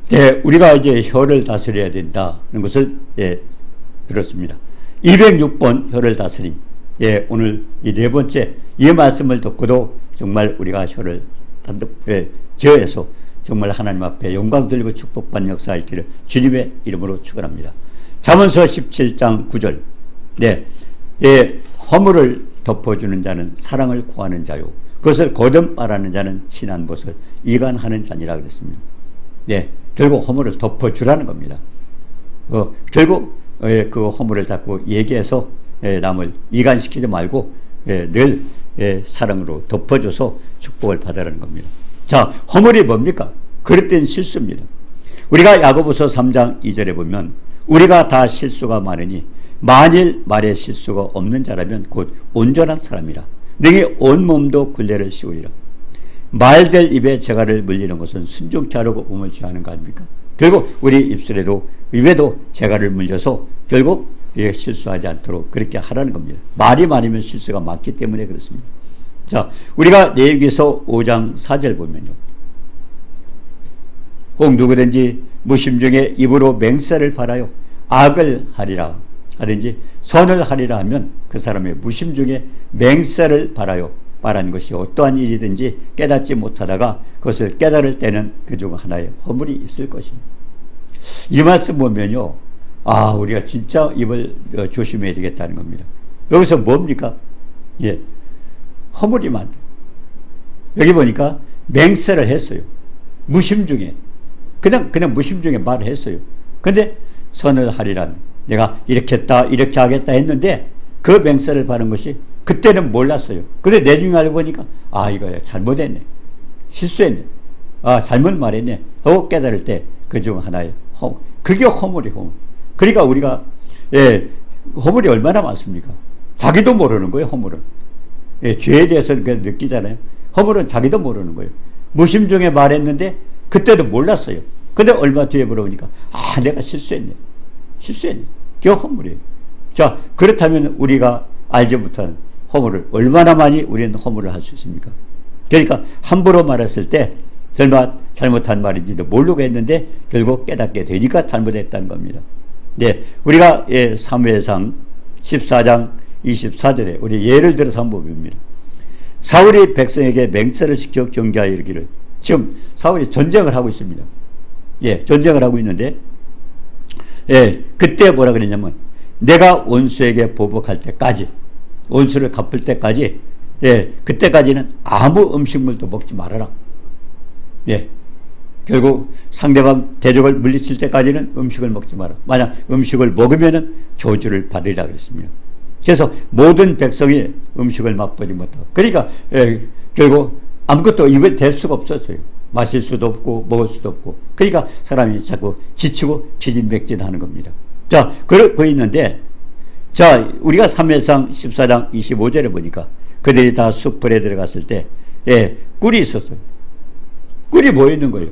네, 우리가 이제 혀를 다스려야 된다는 것을 들었습니다. 206번 혀를 다스림. 오늘 이 네 번째 이 말씀을 듣고도 정말 우리가 혀를 제어해서 정말 하나님 앞에 영광 돌리고 축복받는 역사 있기를 주님의 이름으로 축원합니다. 잠언서 17장 9절. 허물을 덮어주는 자는 사랑을 구하는 자요, 그것을 거듭말하는 자는 친한 것을 이간하는 자니라 그랬습니다. 결국 허물을 덮어주라는 겁니다. 결국 그 허물을 자꾸 얘기해서 남을 이간시키지 말고 늘 사랑으로 덮어줘서 축복을 받으라는 겁니다. 자, 허물이 뭡니까? 그릇된 실수입니다. 우리가 야고보서 3장 2절에 보면 우리가 다 실수가 많으니 만일 말에 실수가 없는 자라면 곧 온전한 사람이라 능히 온몸도 굴레를 씌우리라. 말될 입에 재갈을 물리는 것은 순종케 하려고 몸을 취하는 거 아닙니까? 결국 우리 입에도 재갈을 물려서 결국 실수하지 않도록 그렇게 하라는 겁니다. 말이 많으면 실수가 많기 때문에 그렇습니다. 자, 우리가 레위기서 5장 4절 보면요, 꼭 누구든지 무심중에 입으로 맹세를 바라요 악을 하리라 하든지 선을 하리라 하면 그 사람의 무심중에 맹세를 바라요 말하는 것이 어떠한 일이든지 깨닫지 못하다가 그것을 깨달을 때는 그중 하나의 허물이 있을 것입니다. 이 말씀 보면요, 우리가 진짜 입을 조심해야 되겠다는 겁니다. 여기서 뭡니까? 허물이 많다. 여기 보니까 맹세를 했어요. 무심중에 그냥 무심중에 말을 했어요. 근데 선을 하리란, 내가 이렇게 했다 이렇게 하겠다 했는데 그 맹세를 바른 것이 그때는 몰랐어요. 근데 내중에 알고 보니까 이거 잘못했네, 실수했네, 잘못 말했네 하고 깨달을 때 그중 하나의 허물, 그게 허물이 허물. 그러니까 우리가 허물이 얼마나 많습니까? 자기도 모르는 거예요. 허물은 죄에 대해서 느끼잖아요. 허물은 자기도 모르는 거예요. 무심중에 말했는데 그때도 몰랐어요. 근데 얼마 뒤에 물어보니까 내가 실수했네. 그게 허물이에요. 자, 그렇다면 우리가 알지 못하는 허물을 얼마나 많이 우리는 허물을 할 수 있습니까? 그러니까 함부로 말했을 때 설마 잘못한 말인지도 모르고 했는데 결국 깨닫게 되니까 잘못했다는 겁니다. 우리가 사무엘상 14장 24절에 우리 예를 들어서 한번 봅니다. 사울이 백성에게 맹세를 시켜 경계하여 이르기를, 지금 사울이 전쟁을 하고 있습니다. 전쟁을 하고 있는데 그때 뭐라 그랬냐면, 내가 원수에게 보복할 때까지, 원수를 갚을 때까지, 그때까지는 아무 음식물도 먹지 말아라. 결국 상대방 대적을 물리칠 때까지는 음식을 먹지 마라. 만약 음식을 먹으면은 저주를 받으리라 그랬습니다. 그래서 모든 백성이 음식을 맛보지 못하고, 그러니까 결국 아무것도 입에 댈 수가 없었어요. 마실 수도 없고 먹을 수도 없고. 그러니까 사람이 자꾸 지치고 기진맥진하는 겁니다. 자, 그러고 있는데, 자, 우리가 사무엘상 14장 25절에 보니까 그들이 다 숯불에 들어갔을 때 꿀이 있었어요. 꿀이 뭐 있는 거예요.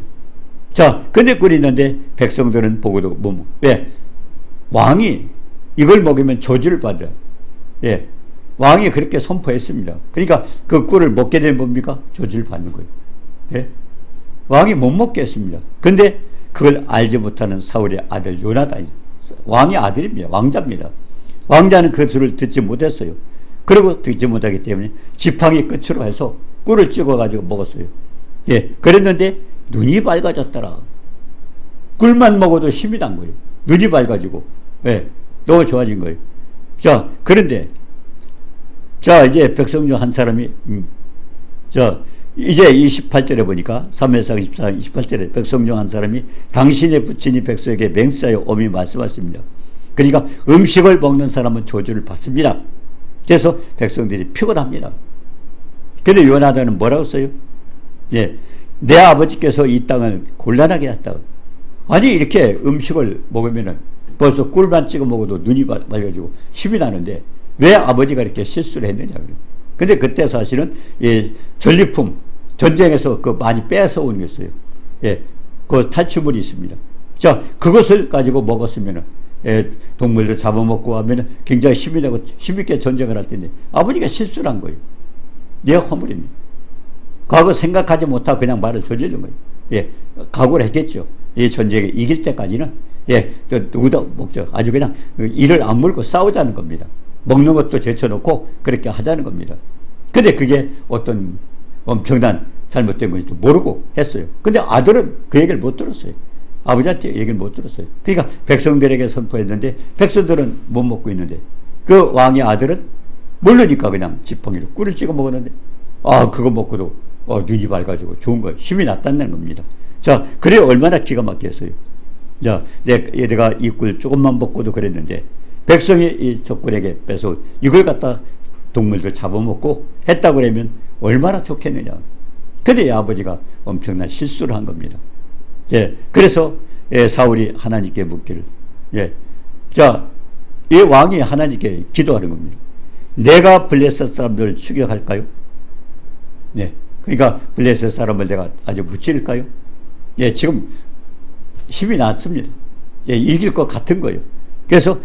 자, 근데 꿀이 있는데 백성들은 보고도 왜? 왕이 이걸 먹으면 저주를 받아요. 왕이 그렇게 선포했습니다. 그러니까 그 꿀을 먹게 되면 뭡니까? 저주를 받는 거예요. 왕이 못 먹게 했습니다. 근데 그걸 알지 못하는 사울의 아들 요나단, 왕의 아들입니다. 왕자입니다. 왕자는 그 소리를 듣지 못했어요. 그리고 듣지 못하기 때문에 지팡이 끝으로 해서 꿀을 찍어가지고 먹었어요. 그랬는데 눈이 밝아졌더라. 꿀만 먹어도 힘이 난 거예요. 눈이 밝아지고. 너무 좋아진 거예요. 자, 그런데 자, 이제 백성 중 한 사람이 이제 28절에 보니까 사무엘상 24장 28절에 백성 중 한 사람이 당신의 부친이 백성에게 맹세하여 엄히 말씀하십니다. 그러니까 음식을 먹는 사람은 저주를 받습니다. 그래서 백성들이 피곤합니다. 그런데 요나단은 뭐라고 써요? 내 아버지께서 이 땅을 곤란하게 했다. 아니, 이렇게 음식을 먹으면은 벌써 꿀만 찍어 먹어도 눈이 밝아지고 힘이 나는데 왜 아버지가 이렇게 실수를 했느냐. 근데 그때 사실은 전리품, 전쟁에서 그 많이 뺏어온 게 있어요. 그 탈취물이 있습니다. 자, 그것을 가지고 먹었으면은 동물들 잡아먹고 하면은 굉장히 힘이 나고 힘있게 전쟁을 할 텐데 아버지가 실수를 한 거예요. 내 허물입니다. 과거 생각하지 못하고 그냥 말을 저지른 거예요. 각오를 했겠죠. 이 전쟁에 이길 때까지는 또 누구도 목적 아주 그냥 이를 악물고 싸우자는 겁니다. 먹는 것도 제쳐놓고 그렇게 하자는 겁니다. 근데 그게 어떤 엄청난 잘못된 건지도 모르고 했어요. 근데 아들은 그 얘기를 못 들었어요. 아버지한테 얘기를 못 들었어요. 그러니까 백성들에게 선포했는데 백성들은 못 먹고 있는데 그 왕의 아들은 모르니까 그냥 지팡이로 꿀을 찍어 먹었는데 그거 먹고도 눈이 밝아지고 좋은 거 힘이 났다는 겁니다. 자, 그래 얼마나 기가 막혔어요. 자, 내가 이 꿀 조금만 먹고도 그랬는데 백성이 이 적군에게 뺏어 이걸 갖다 동물들 잡아먹고 했다고 그러면 얼마나 좋겠느냐. 근데 이 아버지가 엄청난 실수를 한 겁니다. 그래서 사울이 하나님께 묻기를 자, 이 왕이 하나님께 기도하는 겁니다. 내가 블레셋 사람들을 추격할까요? 그러니까 블레셋 사람을 내가 아주 무찔까요? 지금 힘이 났습니다. 이길 것 같은 거예요. 그래서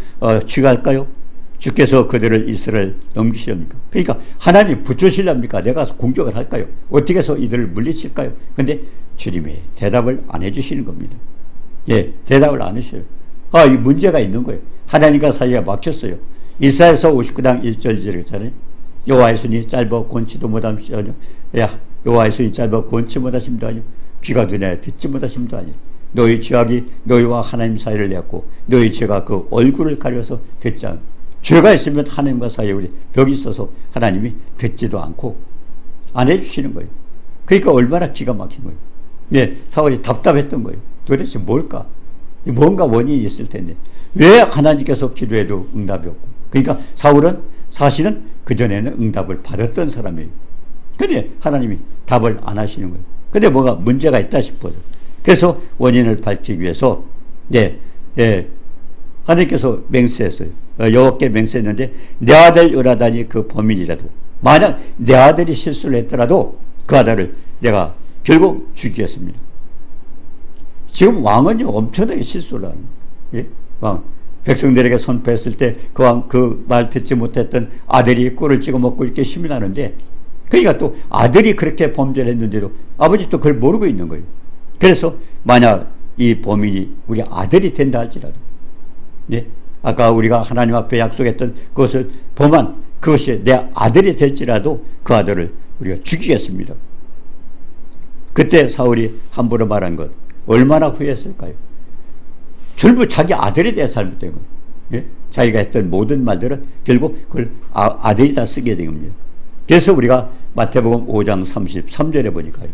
추격할까요? 주께서 그들을 이스라엘 넘기시렵니까? 그러니까 하나님 붙여주시렵니까? 내가 공격을 할까요? 어떻게 해서 이들을 물리칠까요? 근데 주님이 대답을 안 해주시는 겁니다. 대답을 안 하셔요. 이 문제가 있는 거예요. 하나님과 사이가 막혔어요. 이사야서 59장 1절 이랬잖아요. 여호와의 손이 짧아 권치도 못하심도 아니요. 여호와의 손이 짧아 권치 못하심도 아니요. 귀가 눈에 듣지 못하심도 아니요. 너희 죄악이 너희와 하나님 사이를 내었고 너희 죄가 그 얼굴을 가려서 듣지 않고 죄가 있으면 하나님과 사이에 우리 벽이 있어서 하나님이 듣지도 않고 안 해주시는 거예요. 그러니까 얼마나 기가 막힌 거예요. 사울이 답답했던 거예요. 도대체 뭘까? 뭔가 원인이 있을 텐데 왜 하나님께서 기도해도 응답이 없고. 그러니까 사울은 사실은 그전에는 응답을 받았던 사람이에요. 근데 하나님이 답을 안 하시는 거예요. 근데 뭐가 문제가 있다 싶어서. 그래서 원인을 밝히기 위해서 하나님께서 맹세했어요. 여호와께 맹세했는데 내 아들 요나단이 그 범인이라도 만약 내 아들이 실수를 했더라도 그 아들을 내가 결국 죽이겠습니다. 지금 왕은요 엄청나게 실수를 하는 거예요. 왕 백성들에게 선포했을 때 그 왕 그 말 듣지 못했던 아들이 꿀을 찍어 먹고 이렇게 힘이 나는데 그러니까 또 아들이 그렇게 범죄를 했는데도 아버지 또 그걸 모르고 있는 거예요. 그래서 만약 이 범인이 우리 아들이 된다 할지라도 아까 우리가 하나님 앞에 약속했던 그것을 범한 그것이 내 아들이 될지라도 그 아들을 우리가 죽이겠습니다. 그때 사울이 함부로 말한 것 얼마나 후회했을까요? 전부 자기 아들에 대해 잘못된 거예요. 자기가 했던 모든 말들은 결국 그걸 아들이 다 쓰게 된 겁니다. 그래서 우리가 마태복음 5장 33절에 보니까요.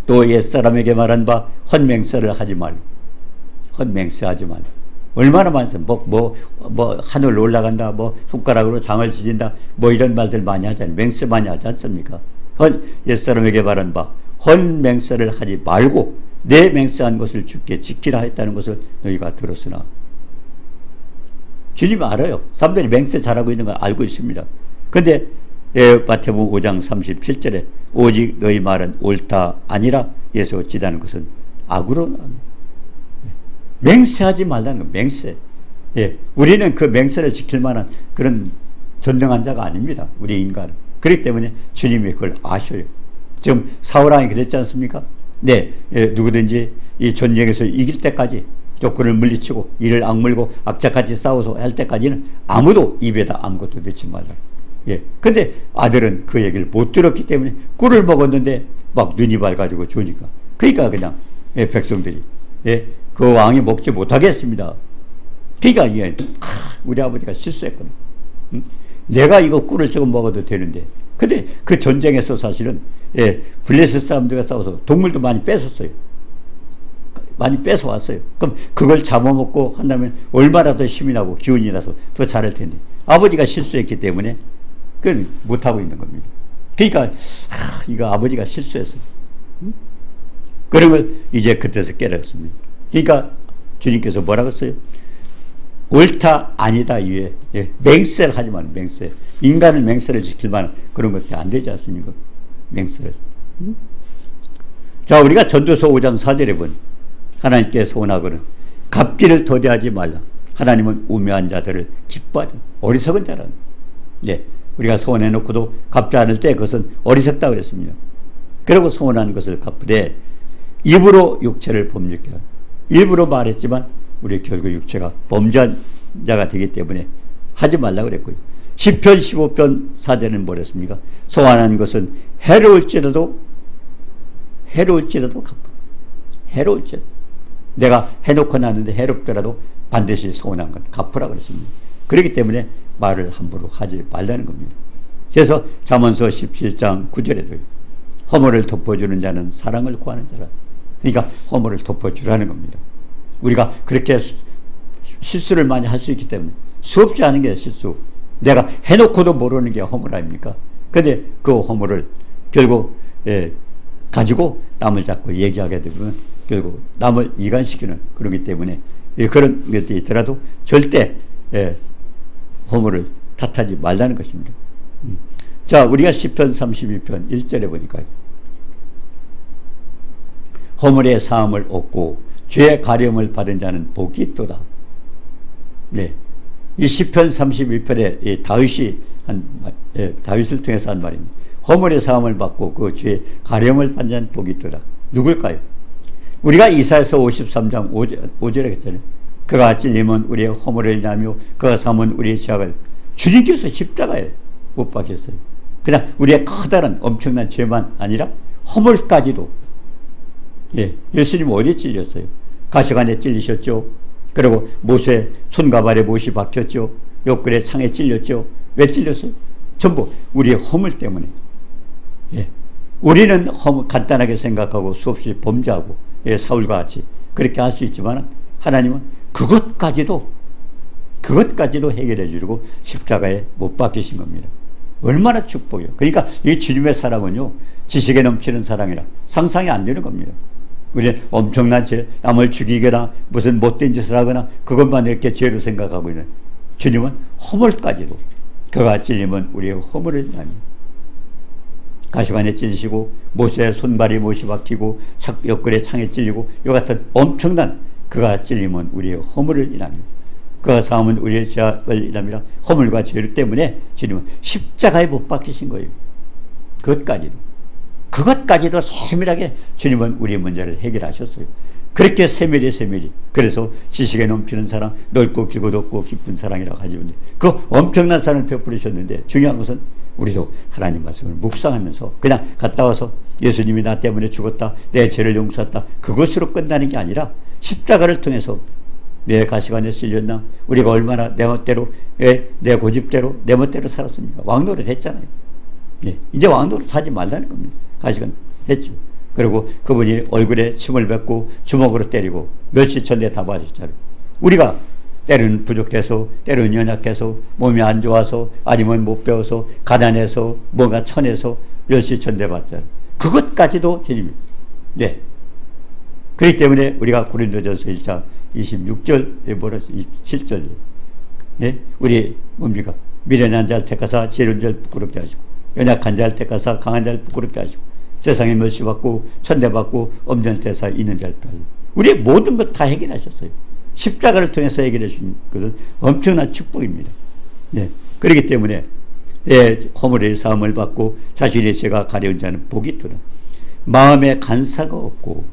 또 옛사람에게 말한 바 헛맹세를 하지 말고 헛맹세하지 말고 얼마나 많습니다. 하늘 올라간다, 손가락으로 장을 지진다, 이런 말들 많이 하잖아요. 맹세 많이 하지 않습니까? 옛사람에게 말한 바 헛맹세를 하지 말고 내 맹세한 것을 주께 지키라 했다는 것을 너희가 들었으나 주님 알아요. 사람들이 맹세 잘하고 있는 걸 알고 있습니다. 근데 마태복음 5장 37절에 오직 너희 말은 옳다 아니라 예수 어찌다는 것은 악으로 맹세하지 말라는 거. 맹세. 우리는 그 맹세를 지킬 만한 그런 전능한 자가 아닙니다. 우리 인간은. 그렇기 때문에 주님이 그걸 아셔요. 지금 사울왕이 그랬지 않습니까? 누구든지 이 전쟁에서 이길 때까지 적군을 물리치고 이를 악물고 악착같이 싸워서 할 때까지는 아무도 입에다 아무것도 넣지 말라. 근데 아들은 그 얘기를 못 들었기 때문에 꿀을 먹었는데 막 눈이 밝아지고 좋으니까. 그러니까 그냥 백성들이 그 왕이 먹지 못하게 했습니다. 그러니까 이게 우리 아버지가 실수했거든. 내가 이거 꿀을 조금 먹어도 되는데. 근데 그 전쟁에서 사실은 블레셋 사람들과 싸워서 동물도 많이 뺏었어요. 많이 뺏어왔어요. 그럼 그걸 잡아먹고 한다면 얼마나 더 힘이 나고 기운이 나서 더 잘할 텐데. 아버지가 실수했기 때문에 그건 못하고 있는 겁니다. 그러니까 이거 아버지가 실수했어요. 그런 걸 이제 그때서 깨달았습니다. 그러니까 주님께서 뭐라고 했어요? 옳다 아니다 이외에 맹세를 하지 말고 맹세. 인간은 맹세를 지킬 만한 그런 것이 안 되지 않습니까? 맹세를. 자, 우리가 전도서 5장 4절에 본 하나님께 소원하거든 갑기를 도대하지 말라. 하나님은 우매한 자들을 기뻐하죠. 어리석은 자라는. 우리가 소원해놓고도 갚지 않을 때 그것은 어리석다 그랬습니다. 그리고 소원한 것을 갚으되 입으로 육체를 범죄케 하고 입으로 말했지만 우리 결국 육체가 범죄한 자가 되기 때문에 하지 말라고 그랬고요. 시편 15편 4절에는 뭐랬습니까? 소원하는 것은 해로울지라도 갚아. 해로울지라도. 내가 해놓고 났는데 해롭더라도 반드시 소원한 것 갚으라 그랬습니다. 그렇기 때문에 말을 함부로 하지 말라는 겁니다. 그래서 잠언서 17장 9절에도요. 허물을 덮어주는 자는 사랑을 구하는 자라. 그러니까 허물을 덮어주라는 겁니다. 우리가 그렇게 실수를 많이 할 수 있기 때문에 수없이 하는 게 실수. 내가 해놓고도 모르는 게 허물 아닙니까? 근데 그 허물을 결국 가지고 남을 자꾸 얘기하게 되면 결국 남을 이간시키는 그러기 때문에 그런 것들이 있더라도 절대 허물을 탓하지 말라는 것입니다. 자, 우리가 시편 32편 1절에 보니까요. 허물의 사함을 얻고 죄의 가려움을 받은 자는 복이 있도다. 네. 이 시편 32편에 다윗을 통해서 한 말입니다. 허물의 사함을 받고 그 죄의 가려움을 받은 자는 복이 있도다. 누굴까요? 우리가 이사야서 53장 5절에 했잖아요. 그가 찔림은 우리의 허물을 인하며 그가 삼은 우리의 죄악을 주님께서 십자가에 못 박혔어요. 그냥 우리의 커다란 엄청난 죄만 아니라 허물까지도. 예수님 어디 찔렸어요? 가시관에 찔리셨죠. 그리고 못에 손과 발에 못이 박혔죠. 욕글에 창에 찔렸죠. 왜 찔렸어요? 전부 우리의 허물 때문에. 우리는 간단하게 생각하고 수없이 범죄하고 사울과 같이 그렇게 할 수 있지만 하나님은 그것까지도 해결해 주려고 십자가에 못 박히신 겁니다. 얼마나 축복이에요. 그러니까 이 주님의 사랑은요, 지식에 넘치는 사랑이라 상상이 안 되는 겁니다. 우리는 엄청난 죄, 남을 죽이거나 무슨 못된 짓을 하거나 그것만 이렇게 죄로 생각하고 있는 주님은 허물까지도, 그가 찔림은 우리의 허물을 인하며 가시관에 찔리시고 못에 손발이 못이 박히고 옆구리에 창에 찔리고 이 같은 엄청난 그가 찔림은 우리의 허물을 인하며 그가 사함은 우리의 죄악을 인하며 허물과 죄 때문에 주님은 십자가에 못 박히신 거예요. 그것까지도 세밀하게 주님은 우리의 문제를 해결하셨어요. 그렇게 세밀히 그래서 지식에 넘치는 사랑, 넓고 길고 높고 깊은 사랑이라고 하죠. 그 엄청난 사랑을 베풀으셨는데 중요한 것은 우리도 하나님 말씀을 묵상하면서 그냥 갔다 와서 예수님이 나 때문에 죽었다, 내 죄를 용서했다, 그것으로 끝나는 게 아니라 십자가를 통해서 내 가시관에 실렸나, 우리가 얼마나 내 멋대로, 내 고집대로, 내 멋대로 살았습니까? 왕노릇 했잖아요. 이제 왕노릇 하지 말라는 겁니다. 가시관 했죠. 그리고 그분이 얼굴에 침을 뱉고 주먹으로 때리고 멸시천대 다 받으셨잖아요. 우리가 때로는 부족해서, 때로는 연약해서, 몸이 안 좋아서, 아니면 못 배워서, 가난해서, 뭔가 천해서 멸시천대 받잖아요. 그것까지도 주님이. 그렇기 때문에 우리가 고린도전서 1장 26절, 뭐라 27절. 우리 뭡니까? 미련한 자를 택하사 지혜로운 자를 부끄럽게 하시고, 연약한 자를 택하사 강한 자를 부끄럽게 하시고, 세상에 멸시받고 천대받고 없는 데서 있는 자를 하시고, 우리의 모든 것 다 해결하셨어요. 십자가를 통해서 해결해 주신 것은 엄청난 축복입니다. 그렇기 때문에 허물의 사함을 받고 자신의 죄가 가려운 자는 복이 있도다. 마음에 간사가 없고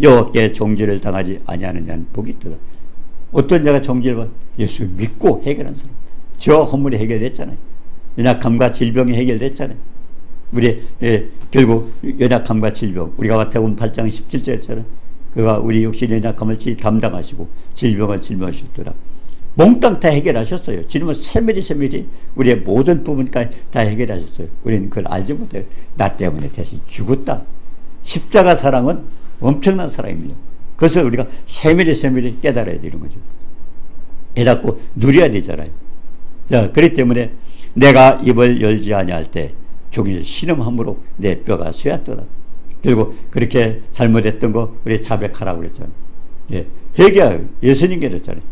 여호와께 정죄를 당하지 아니하는 자는 복이 있도다. 어떤 자가 정죄를 받? 예수 믿고 해결한 사람. 죄와 허물이 해결됐잖아요. 연약함과 질병이 해결됐잖아요. 우리 결국 연약함과 질병, 우리가 마태복음 8장 17절에 그가 우리 육신의 연약함을 담당하시고 질병을 짊어지셨더라. 몽땅 다 해결하셨어요. 주님은 세밀히 우리의 모든 부분까지 다 해결하셨어요. 우리는 그걸 알지 못해요. 나 때문에 대신 죽었다. 십자가 사랑은 엄청난 사랑입니다. 그것을 우리가 세밀히 깨달아야 되는 거죠. 깨닫고 누려야 되잖아요. 자, 그렇기 때문에 내가 입을 열지 아니할 때 종일 신음함으로 내 뼈가 쇠하더라. 그리고 그렇게 잘못했던 거 우리 자백하라고 그랬잖아요. 회개하라. 예수님께 그랬잖아요.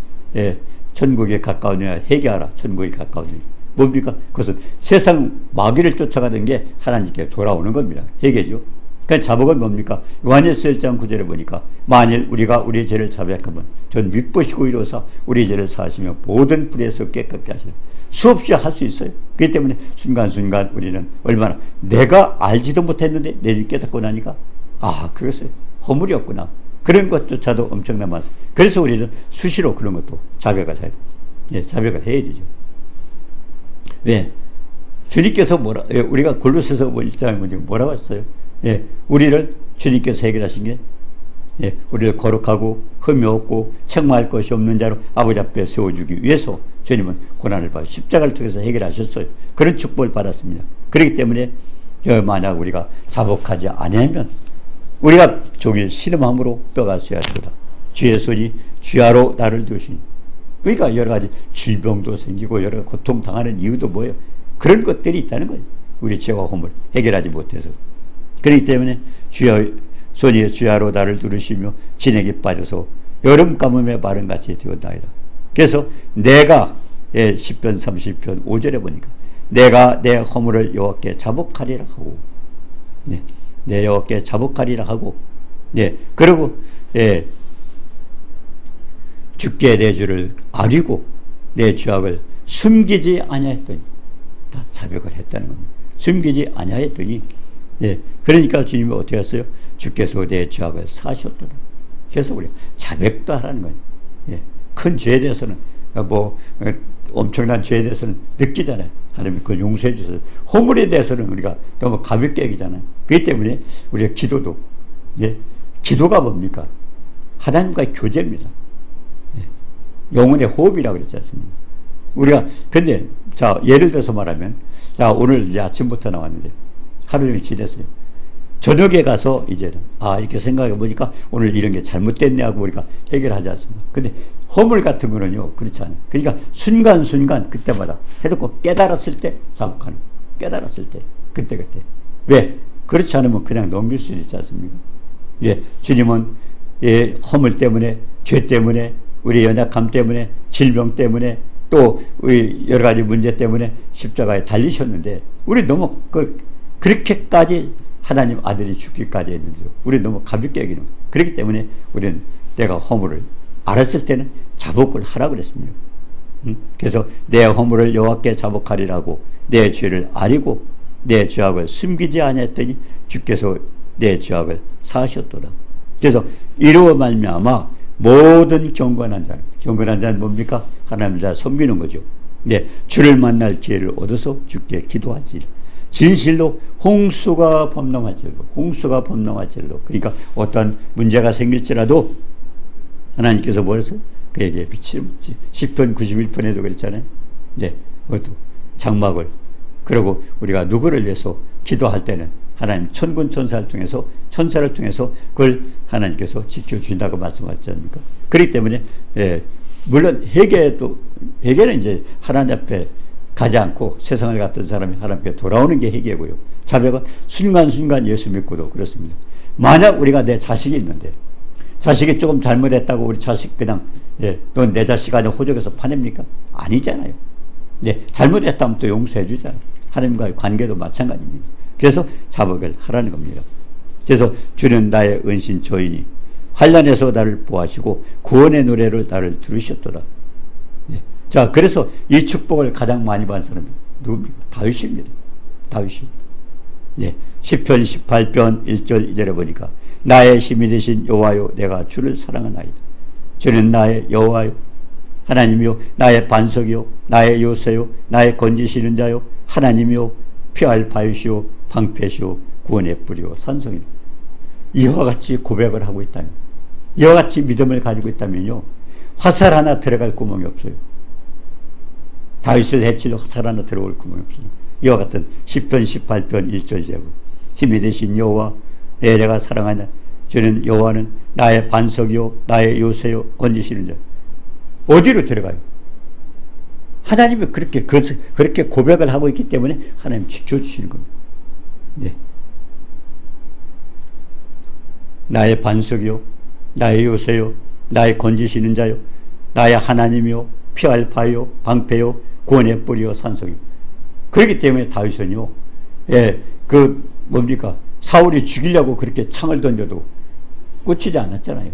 천국에 가까우냐 회개하라. 천국에 가까우냐. 뭡니까? 그것은 세상 마귀를 쫓아가던 게 하나님께 돌아오는 겁니다. 회개죠. 그러니까 자복은 뭡니까? 요한일서 1장 9절에 보니까 만일 우리가 우리의 죄를 자백하면 전 미쁘시고 이로써 우리의 죄를 사하시며 모든 불에서 깨끗게 하시라. 수없이 할 수 있어요. 그렇기 때문에 순간순간 우리는 얼마나 내가 알지도 못했는데 내일 깨닫고 나니까 그것은 허물이었구나. 그런 것조차도 엄청난 많습니다. 그래서 우리는 수시로 그런 것도 자백을 해야 돼요. 자백을 해야 되죠. 왜? 주님께서 우리가 골로새서 1장에 뭐라고 했어요? 우리를 주님께서 해결하신 게 우리를 거룩하고 흠이 없고 책망할 것이 없는 자로 아버지 앞에 세워주기 위해서 주님은 고난을 받아 십자가를 통해서 해결하셨어요. 그런 축복을 받았습니다. 그렇기 때문에 만약 우리가 자복하지 아니하면 우리가 종일 신음함으로 뼈가 쇠하리로다. 주의 손이 주야로 나를 두시니. 그러니까 여러 가지 질병도 생기고 여러 가지 고통당하는 이유도 뭐예요? 그런 것들이 있다는 거예요. 우리 죄와 허물 해결하지 못해서. 그렇기 때문에 손이 주야로 나를 두르시며 진액이 빠져서 여름 가뭄에 마른같이 되었나이다. 그래서 내가 10편 30편 5절에 보니까 내가 내 허물을 여호와께 자복하리라 하고 내 여호와께 자복하리라 하고 그리고 주께 내 죄를 아리고 내 죄악을 숨기지 아니하였더니 다 자백을 했다는 겁니다. 숨기지 아니하였더니 그러니까 주님이 어떻게 했어요? 주께서 내 죄악을 사셨더라. 그래서 우리가 자백도 하라는 거예요. 큰 죄에 대해서는 엄청난 죄에 대해서는 느끼잖아요. 하나님이 그걸 용서해 주셔서. 허물에 대해서는 우리가 너무 가볍게 여기잖아요. 그렇기 때문에 우리가 기도도 기도가 뭡니까? 하나님과의 교제입니다. 영혼의 호흡이라고 그랬지 않습니까? 우리가 근데 예를 들어서 말하면 오늘 이제 아침부터 나왔는데 하루 종일 지냈어요. 저녁에 가서 이제는 이렇게 생각해 보니까 오늘 이런 게 잘못됐네 하고 우리가 해결하지 않습니까? 근데 허물 같은 거는요 그렇지 않아요. 그러니까 순간순간 그때마다 해놓고 깨달았을 때 자복하는, 깨달았을 때 그때 왜? 그렇지 않으면 그냥 넘길 수 있지 않습니까? 주님은 허물 때문에, 죄 때문에, 우리 연약함 때문에, 질병 때문에, 또 우리 여러 가지 문제 때문에 십자가에 달리셨는데 우리 너무 그렇게까지 하나님 아들이 죽기까지 했는데도 우리 너무 가볍게 여기는 거예요. 그렇기 때문에 우리는 내가 허물을 알았을 때는 자복을 하라고 그랬습니다. 그래서 내 허물을 여호와께 자복하리라고 내 죄를 아리고 내 죄악을 숨기지 아니했더니 주께서 내 죄악을 사하셨도다. 그래서 이루어 말미암아 모든 경건한 자는 뭡니까? 하나님을 다 섬기는 거죠. 주를 만날 기회를 얻어서 주께 기도하지. 진실로 홍수가 범람할지라도 그러니까 어떤 문제가 생길지라도 하나님께서 뭐랬어요? 그에게 빛을 묻지. 10편 91편에도 그랬잖아요. 그것도 장막을 그리고 우리가 누구를 위해서 기도할 때는 하나님 천군 천사를 통해서 그걸 하나님께서 지켜주신다고 말씀하셨지 않습니까? 그렇기 때문에 물론 회개는 이제 하나님 앞에 가지 않고 세상을 갔던 사람이 하나님께 돌아오는 게 회개고요. 자백은 순간순간 예수 믿고도 그렇습니다. 만약 우리가 내 자식이 있는데 자식이 조금 잘못했다고 우리 자식 그냥 넌 내 자식 아니야 호적에서 파냅니까? 아니잖아요. 잘못했다면 또 용서해 주잖아요. 하나님과의 관계도 마찬가지입니다. 그래서 자복을 하라는 겁니다. 그래서 주는 나의 은신 저이니 환난에서 나를 보하시고 구원의 노래를 나를 들으셨도다. 그래서 이 축복을 가장 많이 받은 사람이 누굽니까? 다윗입니다. 다윗이. 10편 18편 1절 2절에 보니까 나의 힘이 되신 여호와여 내가 주를 사랑하나이다. 주는 나의 여호와요 하나님이요 나의 반석이요 나의 요새요 나의 건지시는 자요 하나님이요 피할 바위시요 방패시요 구원의 뿌리요 산성이요. 이와 같이 고백을 하고 있다면, 이와 같이 믿음을 가지고 있다면요 화살 하나 들어갈 구멍이 없어요. 다윗을 해치려 화살 하나 들어올 구멍이 없어요. 이와 같은 10편 18편 1절 제부 힘이 되신 여호와 내가 사랑하냐 주는 여호와는 나의 반석이요 나의 요새요 건지시는 자. 어디로 들어가요? 하나님이 그렇게 고백을 하고 있기 때문에 하나님 지켜주시는 겁니다. 나의 반석이요 나의 요새요 나의 건지시는 자요 나의 하나님이요 피할 바요 방패요 구원의 뿌리요 산성이요. 그렇기 때문에 다윗은요 뭡니까 사울이 죽이려고 그렇게 창을 던져도 꽂히지 않았잖아요.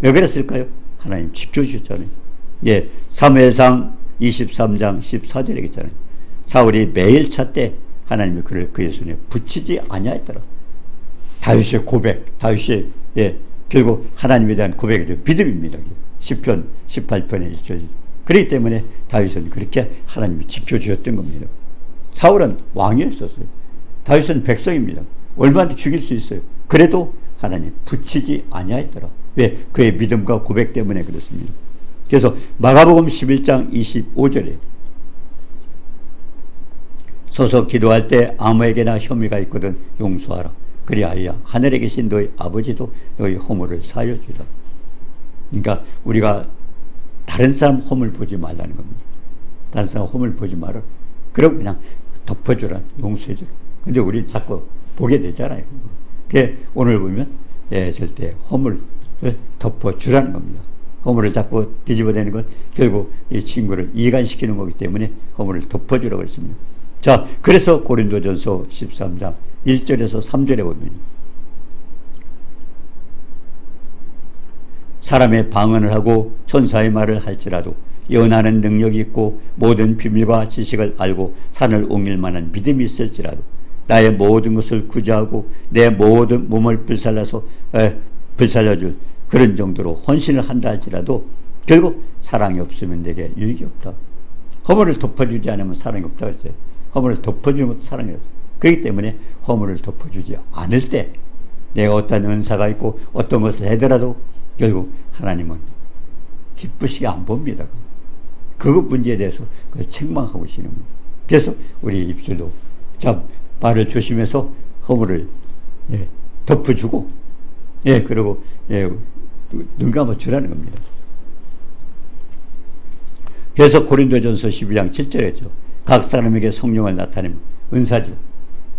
왜 그랬을까요? 하나님 지켜주셨잖아요. 사무엘상 23장 14절에 있잖아요. 사울이 매일 찼때 하나님이 그를 그의 손에 붙이지 아니하였더라. 다윗의 고백, 다윗의 결국 하나님에 대한 고백이죠. 믿음입니다. 시편 18편의 1절. 그렇기 때문에 다윗은 그렇게 하나님이 지켜주셨던 겁니다. 사울은 왕이었었어요. 다윗은 백성입니다. 얼마든지 죽일 수 있어요. 그래도 하나님 붙이지 아니하였더라. 왜? 그의 믿음과 고백 때문에 그렇습니다. 그래서 마가복음 11장 25절에 서서 기도할 때 아무에게나 혐의가 있거든 용서하라. 그리하여 하늘에 계신 너희 아버지도 너희 허물을 사하여 주라. 그러니까 우리가 다른 사람 허물 보지 말라는 겁니다. 다른 사람 허물 보지 마라. 그럼 그냥 덮어주라, 용서해주라. 근데 우리 자꾸 보게 되잖아요. 그게 오늘 보면 절대 허물을 덮어주라는 겁니다. 허물을 자꾸 뒤집어대는 건 결국 이 친구를 이간시키는 거기 때문에 허물을 덮어주라고 했습니다. 자, 그래서 고린도전서 13장 1절에서 3절에 보면 사람의 방언을 하고 천사의 말을 할지라도 예언하는 능력이 있고 모든 비밀과 지식을 알고 산을 옮길 만한 믿음이 있을지라도 나의 모든 것을 구제하고 내 모든 몸을 불살려줄 그런 정도로 헌신을 한다 할지라도 결국 사랑이 없으면 내게 유익이 없다. 허물을 덮어주지 않으면 사랑이 없다 그랬어요. 허물을 덮어주는 것도 사랑이 없다. 그렇기 때문에 허물을 덮어주지 않을 때 내가 어떤 은사가 있고 어떤 것을 해더라도 결국 하나님은 기쁘시게 안 봅니다. 그 문제에 대해서 그걸 책망하고 계시는 겁니다. 그래서 우리 입술도 참 말을 조심해서 허물을 덮어주고 그리고 눈 감아주라는 겁니다. 그래서 고린도전서 12장 7절에죠. 각 사람에게 성령을 나타내면 은사죠.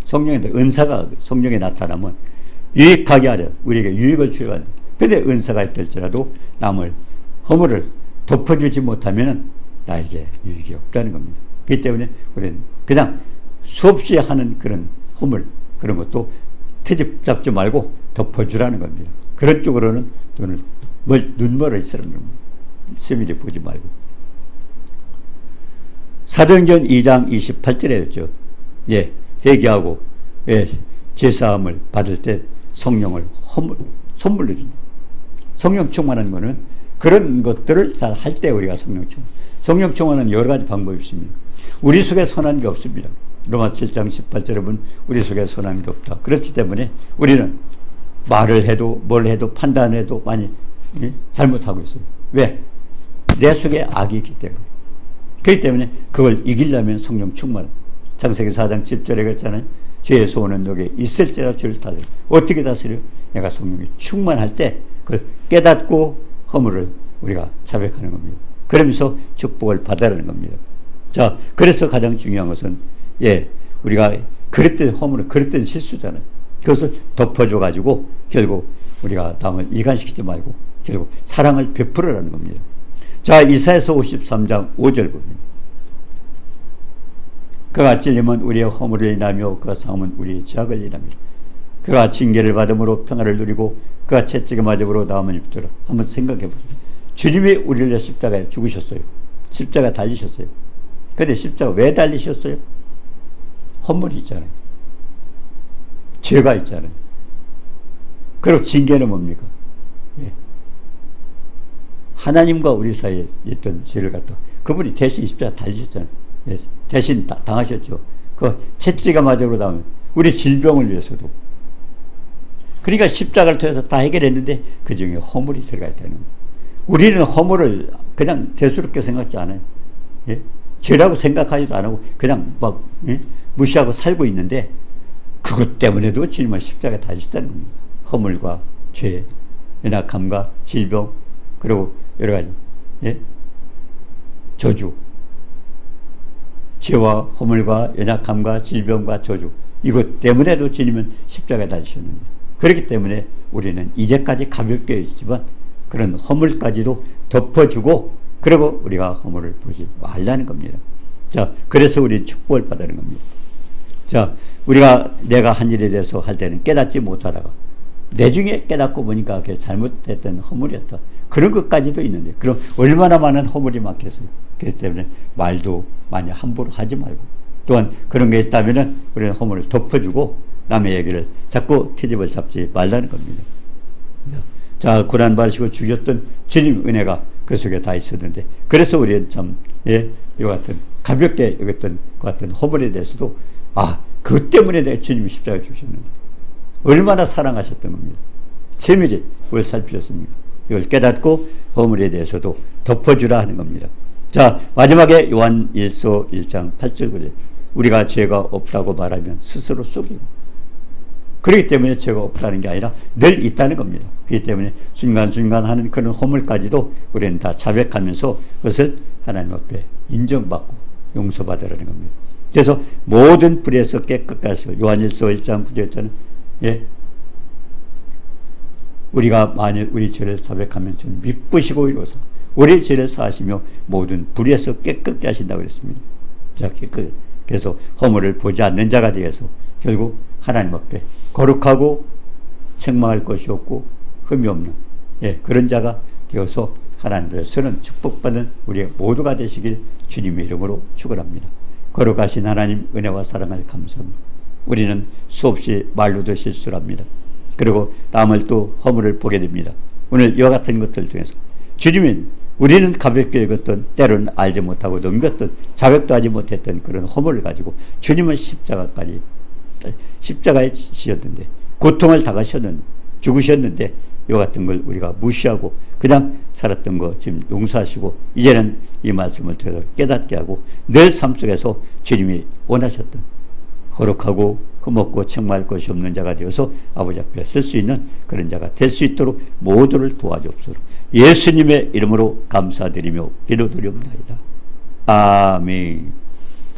성령의 은사가 성령에 나타나면 유익하게 하려 우리에게 유익을 주려고 근데 은사가 있을지라도 남을 허물을 덮어주지 못하면 나에게 유익이 없다는 겁니다. 그렇기 때문에 우리는 그냥 수없이 하는 그런 허물 그런 것도 트집 잡지 말고 덮어주라는 겁니다. 그런 쪽으로는 눈멀어 있으라는 겁니다. 세밀히 보지 말고. 사도행전 2장 28절에 있죠. 회개하고 제사함을 받을 때 성령을 선물로 준다. 성령 충만하는 것은 그런 것들을 잘 할 때 우리가 성령 충만. 성령 충만은 여러 가지 방법이 있습니다. 우리 속에 선한 게 없습니다. 로마 7장 18절에 보면 우리 속에 선한 게 없다. 그렇기 때문에 우리는 말을 해도 뭘 해도 판단해도 많이 잘못하고 있어요. 왜? 내 속에 악이 있기 때문에. 그렇기 때문에 그걸 이기려면 성령 충만. 창세기 4장 10절에 그랬잖아요. 죄의 소원은 너에게 있을지라 죄를 다스려. 어떻게 다스려? 내가 성령이 충만할 때 그걸 깨닫고 허물을 우리가 자백하는 겁니다. 그러면서 축복을 받아라는 겁니다. 자, 그래서 가장 중요한 것은 우리가 그랬던 허물은 그랬던 실수잖아요. 그것을 덮어줘가지고 결국 우리가 남을 이간시키지 말고 결국 사랑을 베풀으라는 겁니다. 자, 이사야서 53장 5절 보면 그가 찔림은 우리의 허물을 인하며 그가 상함은 우리의 죄악을 인하며 그가 징계를 받음으로 평화를 누리고 그가 채찍에 맞음으로 나음을 입더라. 한번 생각해 보세요. 주님이 우리를 위해 십자가에 죽으셨어요. 십자가 달리셨어요. 그런데 십자가 왜 달리셨어요? 허물이 있잖아요. 죄가 있잖아요. 그리고 징계는 뭡니까? 하나님과 우리 사이에 있던 죄를 갖다 그분이 대신 십자가 달리셨잖아요. 대신 당하셨죠. 그 채찍에 맞음으로 나오면 우리 질병을 위해서도. 그러니까 십자가를 통해서 다 해결했는데 그 중에 허물이 들어가야 되는 거예요. 우리는 허물을 그냥 대수롭게 생각지 않아요. 죄라고 생각하지도 안 하고 그냥 막 무시하고 살고 있는데 그것 때문에도 주님은 십자가에 달리셨다는 겁니다. 허물과 죄, 연약함과 질병 그리고 여러 가지 저주 죄와 허물과 연약함과 질병과 저주 이것 때문에도 주님은 십자가에 달리셨는데 그렇기 때문에 우리는 이제까지 가볍게 있지만 그런 허물까지도 덮어주고 그리고 우리가 허물을 보지 말라는 겁니다. 자, 그래서 우리 축복을 받는 겁니다. 자, 우리가 내가 한 일에 대해서 할 때는 깨닫지 못하다가 내중에 깨닫고 보니까 그게 잘못됐던 허물이었다. 그런 것까지도 있는데 그럼 얼마나 많은 허물이 많겠어요. 그렇기 때문에 말도 많이 함부로 하지 말고, 또한 그런 게 있다면은 우리는 허물을 덮어주고 남의 얘기를 자꾸 트집을 잡지 말라는 겁니다. 자, 고난 받으시고 죽였던 주님 은혜가 그 속에 다 있었는데, 그래서 우리는 참, 이와 같은 가볍게 여겼던 그 같은 허물에 대해서도, 그것 때문에 내가 주님이 십자가에 주셨는데 얼마나 사랑하셨던 겁니다. 세밀히 그걸 살피셨습니까? 이걸 깨닫고 허물에 대해서도 덮어주라 하는 겁니다. 자, 마지막에 요한 1서 1장 8절 9절, 우리가 죄가 없다고 말하면 스스로 속이고, 그렇기 때문에 죄가 없다는 게 아니라 늘 있다는 겁니다. 그렇기 때문에 순간순간 하는 그런 허물까지도 우리는 다 자백하면서 그것을 하나님 앞에 인정받고 용서받으라는 겁니다. 그래서 모든 불에서 깨끗게 하시고, 요한일서 1장 9절에는 우리가 만일 우리 죄를 자백하면 좀 미쁘시고 이로써 우리 죄를 사하시며 모든 불에서 깨끗게 하신다고 그랬습니다. 자, 그래서 허물을 보지 않는 자가 되어서 결국 하나님 앞에 거룩하고 책망할 것이 없고 흠이 없는 그런 자가 되어서 하나님 앞에서는 축복받는 우리 모두가 되시길 주님의 이름으로 축원합니다. 거룩하신 하나님 은혜와 사랑을 감사합니다. 우리는 수없이 말로도 실수를 합니다. 그리고 남을 또 허물을 보게 됩니다. 오늘 이와 같은 것들 중에서 주님은 우리는 가볍게 여겼던, 때로는 알지 못하고 넘겼던, 자백도 하지 못했던 그런 허물을 가지고 주님은 십자가에 지셨는데, 고통을 당하셨는데, 죽으셨는데, 이와 같은 걸 우리가 무시하고 그냥 살았던 거 지금 용서하시고, 이제는 이 말씀을 통해서 깨닫게 하고 늘 삶 속에서 주님이 원하셨던 거룩하고 흠없고 책망할 것이 없는 자가 되어서 아버지 앞에 쓸 수 있는 그런 자가 될 수 있도록 모두를 도와주옵소서. 예수님의 이름으로 감사드리며 기도드리옵나이다. 아멘.